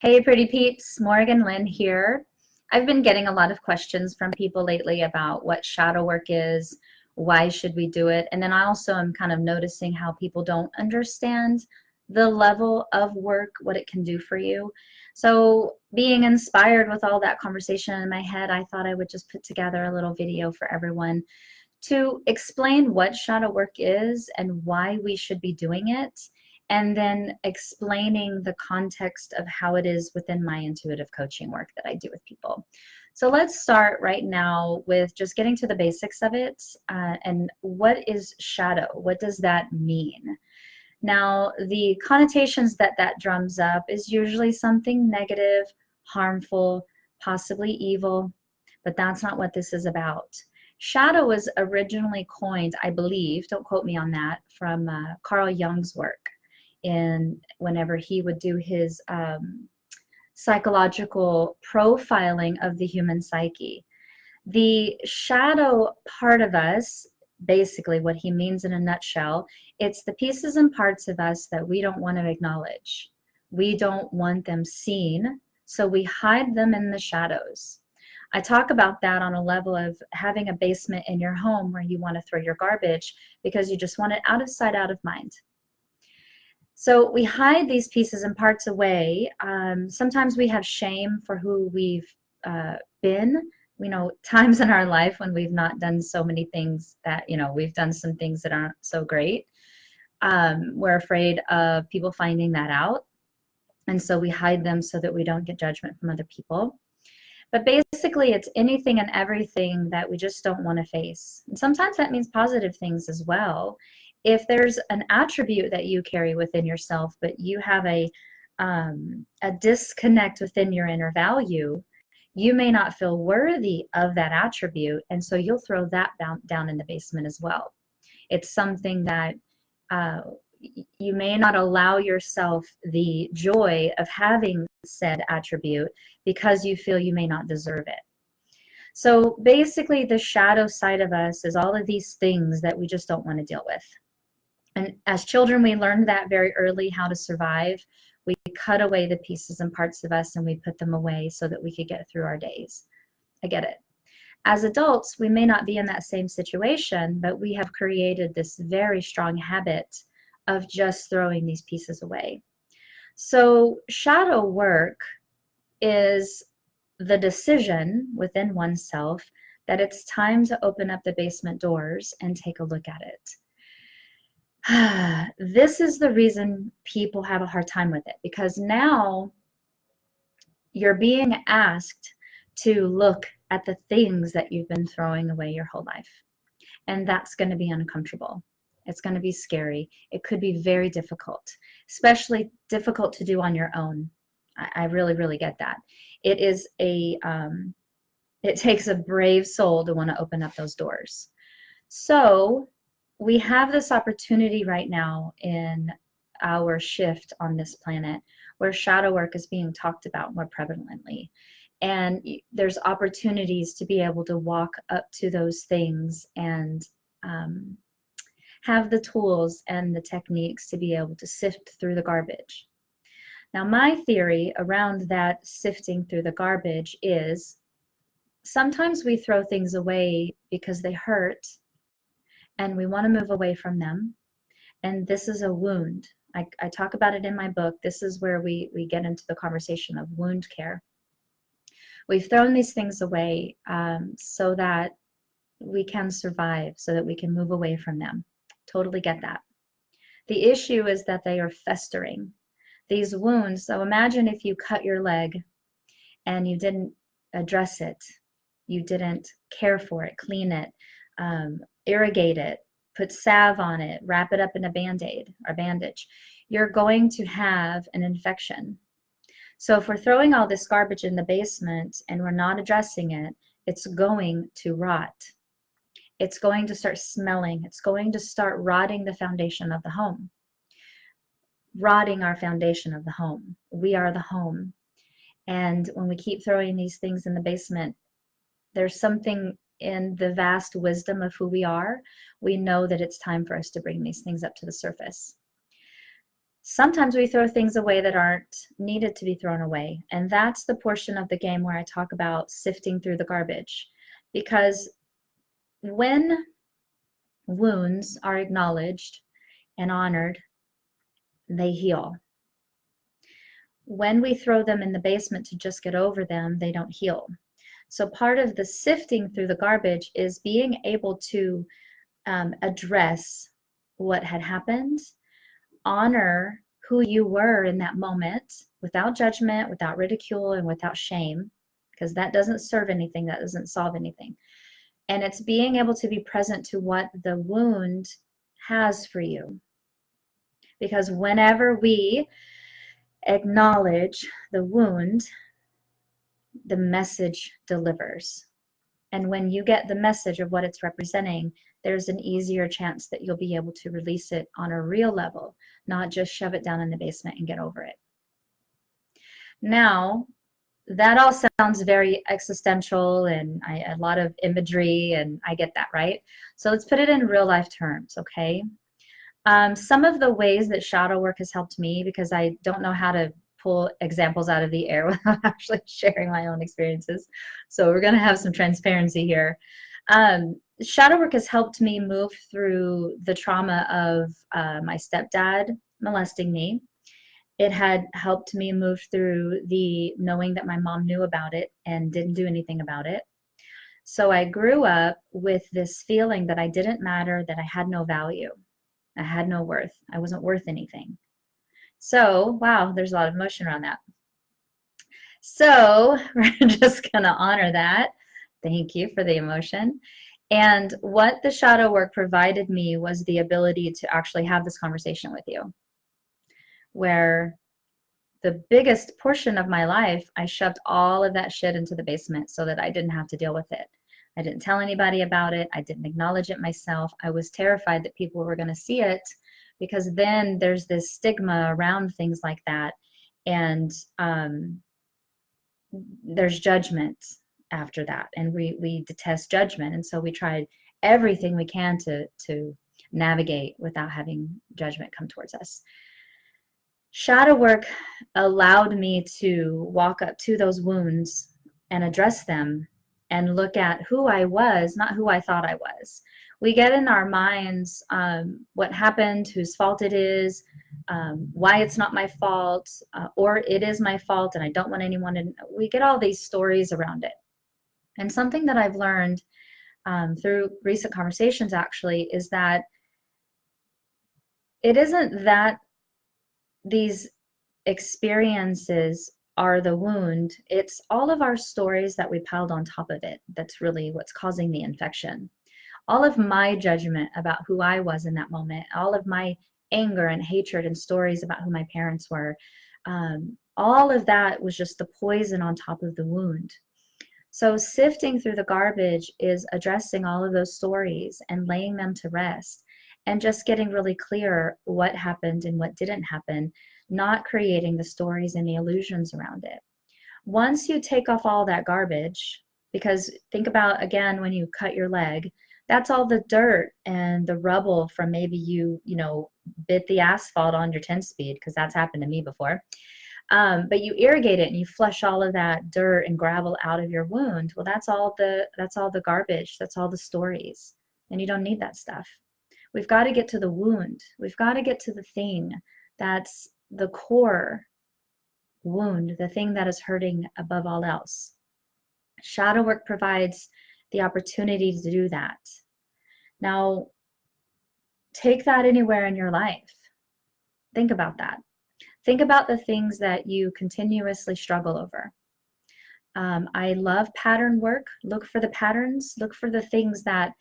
Hey, pretty peeps, Morgan Lynn here. I've been getting a lot of questions from people lately about what shadow work is, why should we do it, and then I also am kind of noticing how people don't understand the level of work, what it can do for you. So, being inspired with all that conversation in my head, I thought I would just put together a little video for everyone to explain what shadow work is and why we should be doing it, and then explaining the context of how it is within my intuitive coaching work that I do with people. So let's start right now with just getting to the basics of it, and what is shadow? What does that mean? Now, the connotations that that drums up is usually something negative, harmful, possibly evil, but that's not what this is about. Shadow was originally coined, I believe, don't quote me on that, from Carl Jung's work in whenever he would do his psychological profiling of the human psyche. The shadow part of us, basically what he means in a nutshell, it's the pieces and parts of us that we don't want to acknowledge. We don't want them seen, so we hide them in the shadows. I talk about that on a level of having a basement in your home where you want to throw your garbage because you just want it out of sight, out of mind. So we hide these pieces and parts away. Sometimes we have shame for who we've been. We know times in our life when we've not done so many things that, we've done some things that aren't so great. We're afraid of people finding that out. And so we hide them so that we don't get judgment from other people. But basically, it's anything and everything that we just don't want to face. And sometimes that means positive things as well. If there's an attribute that you carry within yourself, but you have a disconnect within your inner value, you may not feel worthy of that attribute, and so you'll throw that down in the basement as well. It's something that you may not allow yourself the joy of having said attribute because you feel you may not deserve it. So basically, the shadow side of us is all of these things that we just don't want to deal with. And as children, we learned that very early, how to survive. We cut away the pieces and parts of us and we put them away so that we could get through our days. I get it. As adults, we may not be in that same situation, but we have created this very strong habit of just throwing these pieces away. So shadow work is the decision within oneself that it's time to open up the basement doors and take a look at it. This is the reason people have a hard time with it, because now you're being asked to look at the things that you've been throwing away your whole life. And that's going to be uncomfortable. It's going to be scary. It could be very difficult, especially difficult to do on your own. I really, really get that. It is it takes a brave soul to want to open up those doors. So we have this opportunity right now in our shift on this planet where shadow work is being talked about more prevalently. And there's opportunities to be able to walk up to those things and have the tools and the techniques to be able to sift through the garbage. Now, my theory around that sifting through the garbage is sometimes we throw things away because they hurt and we want to move away from them. And this is a wound. I talk about it in my book. This is where we get into the conversation of wound care. We've thrown these things away so that we can survive, so that we can move away from them. Totally get that. The issue is that they are festering. These wounds, so imagine if you cut your leg and you didn't address it, you didn't care for it, clean it, irrigate it, put salve on it, wrap it up in a Band-Aid or bandage, you're going to have an infection. So if we're throwing all this garbage in the basement and we're not addressing it, it's going to rot. It's going to start smelling. It's going to start rotting the foundation of the home. Rotting our foundation of the home. We are the home. And when we keep throwing these things in the basement, there's something in the vast wisdom of who we are. We know that it's time for us to bring these things up to the surface. Sometimes we throw things away that aren't needed to be thrown away. And that's the portion of the game where I talk about sifting through the garbage. Because when wounds are acknowledged and honored, they heal. When we throw them in the basement to just get over them, they don't heal. So part of the sifting through the garbage is being able to address what had happened, honor who you were in that moment without judgment, without ridicule, and without shame, because that doesn't serve anything, that doesn't solve anything. And it's being able to be present to what the wound has for you. Because whenever we acknowledge the wound, the message delivers. And when you get the message of what it's representing, there's an easier chance that you'll be able to release it on a real level, not just shove it down in the basement and get over it. Now, that all sounds very existential and a lot of imagery, and I get that, right? So let's put it in real life terms, okay? Some of the ways that shadow work has helped me, because I don't know how to pull examples out of the air without actually sharing my own experiences. So we're going to have some transparency here. Shadow work has helped me move through the trauma of my stepdad molesting me. It had helped me move through the knowing that my mom knew about it and didn't do anything about it. So I grew up with this feeling that I didn't matter, that I had no value. I had no worth. I wasn't worth anything. So, wow, there's a lot of emotion around that. So, we're just going to honor that. Thank you for the emotion. And what the shadow work provided me was the ability to actually have this conversation with you, where the biggest portion of my life, I shoved all of that shit into the basement so that I didn't have to deal with it. I didn't tell anybody about it. I didn't acknowledge it myself. I was terrified that people were going to see it, because then there's this stigma around things like that. And there's judgment after that. And we detest judgment. And so we tried everything we can to navigate without having judgment come towards us. Shadow work allowed me to walk up to those wounds and address them and look at who I was, not who I thought I was. We get in our minds what happened, whose fault it is, why it's not my fault, or it is my fault and I don't want anyone to. We get all these stories around it. And something that I've learned through recent conversations actually is that it isn't that these experiences are the wound, it's all of our stories that we piled on top of it that's really what's causing the infection. All of my judgment about who I was in that moment, all of my anger and hatred and stories about who my parents were, all of that was just the poison on top of the wound. So sifting through the garbage is addressing all of those stories and laying them to rest, and just getting really clear what happened and what didn't happen, not creating the stories and the illusions around it. Once you take off all that garbage, because think about, again, when you cut your leg, that's all the dirt and the rubble from maybe you bit the asphalt on your 10-speed, because that's happened to me before. But you irrigate it and you flush all of that dirt and gravel out of your wound. Well, that's all the garbage. That's all the stories, and you don't need that stuff. We've got to get to the wound. We've got to get to the thing that's the core wound, the thing that is hurting above all else. Shadow work provides the opportunity to do that. Now, take that anywhere in your life. Think about that. Think about the things that you continuously struggle over. I love pattern work. Look for the patterns. Look for the things that,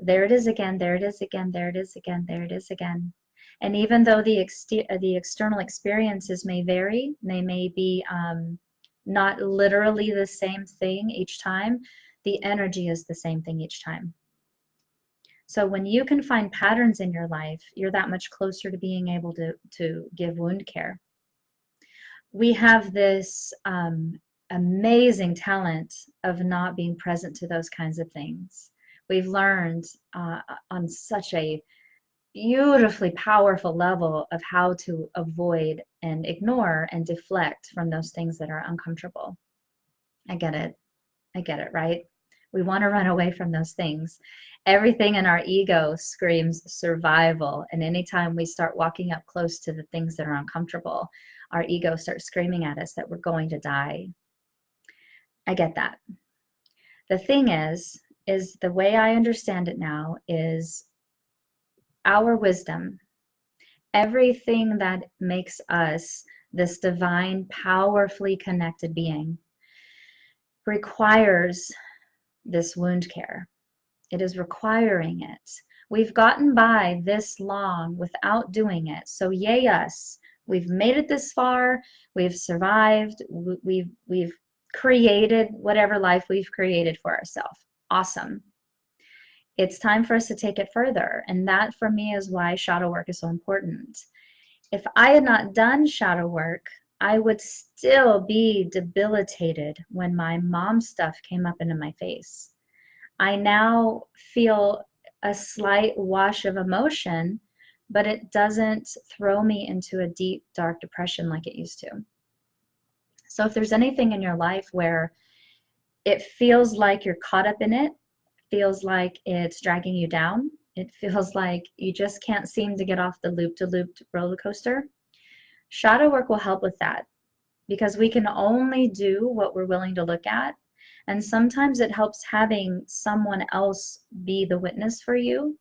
there it is again, there it is again, there it is again, there it is again. And even though the external experiences may vary, they may be not literally the same thing each time, the energy is the same thing each time. So when you can find patterns in your life, you're that much closer to being able to give wound care. We have this amazing talent of not being present to those kinds of things. We've learned on such a beautifully powerful level of how to avoid and ignore and deflect from those things that are uncomfortable. I get it. I get it, right? We want to run away from those things. Everything in our ego screams survival. And anytime we start walking up close to the things that are uncomfortable, our ego starts screaming at us that we're going to die. I get that. The thing is the way I understand it now is our wisdom, everything that makes us this divine, powerfully connected being, requires this wound care. It is requiring it. We've gotten by this long without doing it. So yay us. We've made it this far. We've survived. We've created whatever life we've created for ourselves. Awesome. It's time for us to take it further. And that for me is why shadow work is so important. If I had not done shadow work, I would still be debilitated when my mom stuff came up into my face. I now feel a slight wash of emotion, but it doesn't throw me into a deep, dark depression like it used to. So if there's anything in your life where it feels like you're caught up in it, feels like it's dragging you down, it feels like you just can't seem to get off the loop-to-loop roller coaster, shadow work will help with that, because we can only do what we're willing to look at. And sometimes it helps having someone else be the witness for you,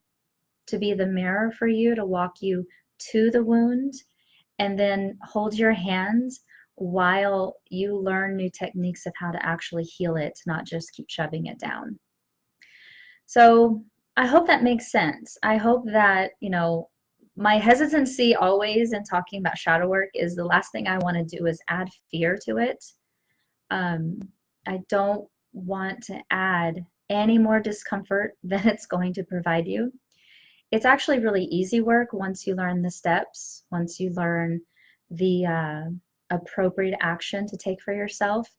to be the mirror for you, to walk you to the wound and then hold your hand while you learn new techniques of how to actually heal it, not just keep shoving it down. So I hope that makes sense. I hope that, my hesitancy always in talking about shadow work is the last thing I want to do is add fear to it. I don't want to add any more discomfort than it's going to provide you. It's actually really easy work once you learn the steps, once you learn the appropriate action to take for yourself.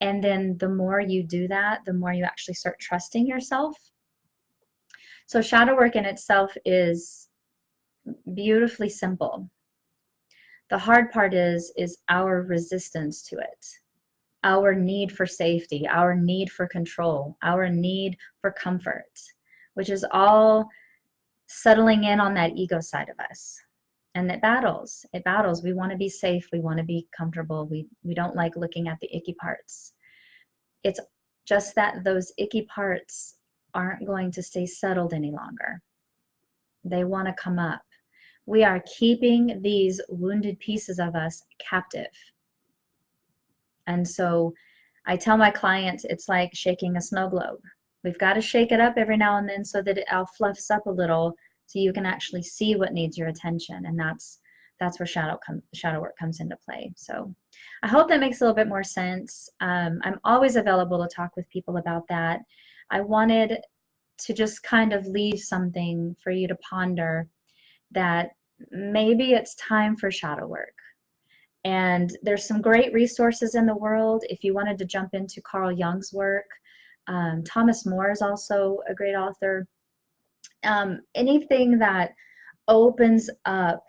And then the more you do that, the more you actually start trusting yourself. So shadow work in itself is beautifully simple. The hard part is our resistance to it, our need for safety, our need for control, our need for comfort, which is all settling in on that ego side of us. And it battles. It battles. We want to be safe. We want to be comfortable. We don't like looking at the icky parts. It's just that those icky parts aren't going to stay settled any longer. They want to come up. We are keeping these wounded pieces of us captive. And so I tell my clients it's like shaking a snow globe. We've got to shake it up every now and then so that it all fluffs up a little so you can actually see what needs your attention. And that's where shadow work comes into play. So I hope that makes a little bit more sense. I'm always available to talk with people about that. I wanted to just kind of leave something for you to ponder, that maybe it's time for shadow work. And there's some great resources in the world. If you wanted to jump into Carl Jung's work, Thomas More is also a great author. Anything that opens up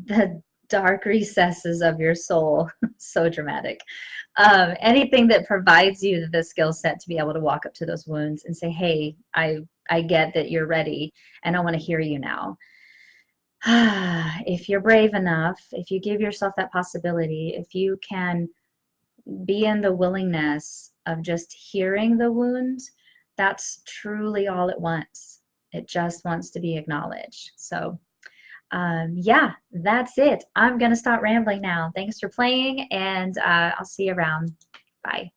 the dark recesses of your soul, so dramatic. Anything that provides you the skill set to be able to walk up to those wounds and say, hey, I get that you're ready and I want to hear you now. If you're brave enough, if you give yourself that possibility, if you can be in the willingness of just hearing the wound, that's truly all it wants. It just wants to be acknowledged. So yeah, that's it. I'm going to stop rambling now. Thanks for playing, and I'll see you around. Bye.